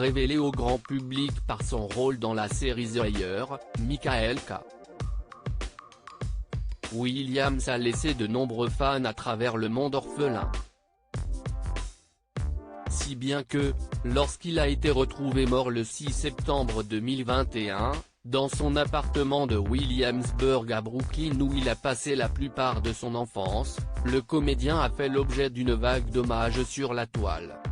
révélé au grand public par son rôle dans la série The Wire, Michael K. Williams a laissé de nombreux fans à travers le monde orphelin. Si bien que, lorsqu'il a été retrouvé mort le 6 septembre 2021, dans son appartement de Williamsburg à Brooklyn où il a passé la plupart de son enfance, le comédien a fait l'objet d'une vague d'hommages sur la toile.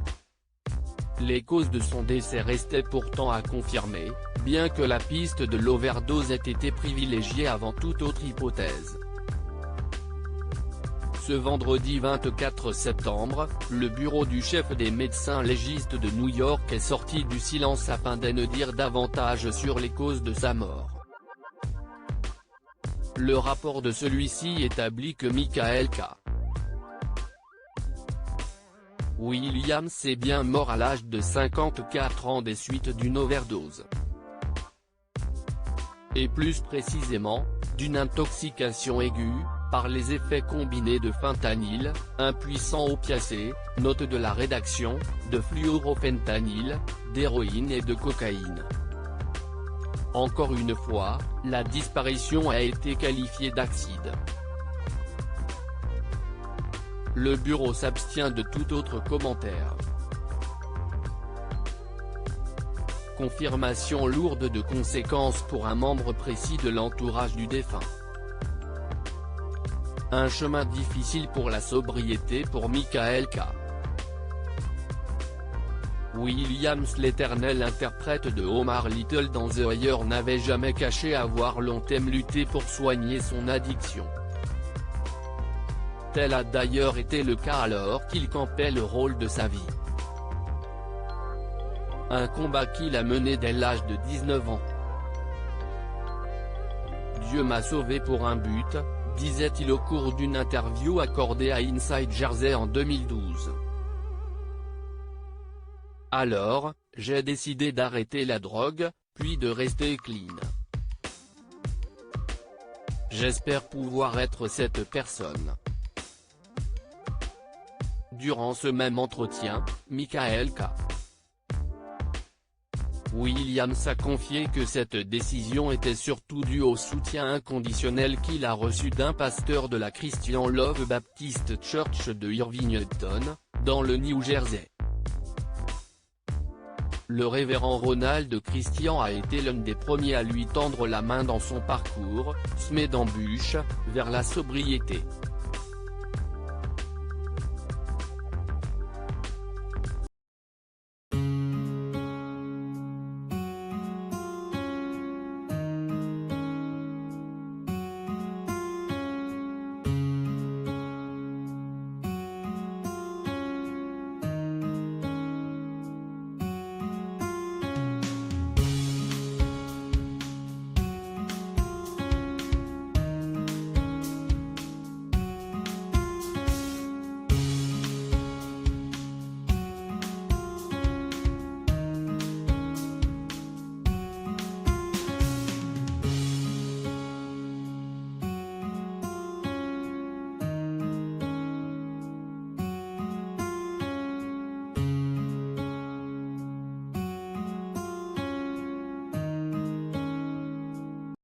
Les causes de son décès restaient pourtant à confirmer, bien que la piste de l'overdose ait été privilégiée avant toute autre hypothèse. Ce vendredi 24 septembre, le bureau du chef des médecins légistes de New York est sorti du silence afin d'en dire davantage sur les causes de sa mort. Le rapport de celui-ci établit que Michael K. Williams est bien mort à l'âge de 54 ans des suites d'une overdose. Et plus précisément, d'une intoxication aiguë, par les effets combinés de fentanyl, un puissant opiacé, note de la rédaction, de fluorofentanyl, d'héroïne et de cocaïne. Encore une fois, la disparition a été qualifiée d'accident. Le bureau s'abstient de tout autre commentaire. Confirmation lourde de conséquences pour un membre précis de l'entourage du défunt. Un chemin difficile pour la sobriété pour Michael K. Williams, l'éternel interprète de Omar Little dans The Wire, n'avait jamais caché avoir longtemps lutté pour soigner son addiction. Tel a d'ailleurs été le cas alors qu'il campait le rôle de sa vie. Un combat qu'il a mené dès l'âge de 19 ans. Dieu m'a sauvé pour un but, disait-il au cours d'une interview accordée à Inside Jersey en 2012. Alors, j'ai décidé d'arrêter la drogue, puis de rester clean. J'espère pouvoir être cette personne. Durant ce même entretien, Michael K. Williams a confié que cette décision était surtout due au soutien inconditionnel qu'il a reçu d'un pasteur de la Christian Love Baptist Church de Irvington, dans le New Jersey. Le révérend Ronald Christian a été l'un des premiers à lui tendre la main dans son parcours, semé d'embûches, vers la sobriété.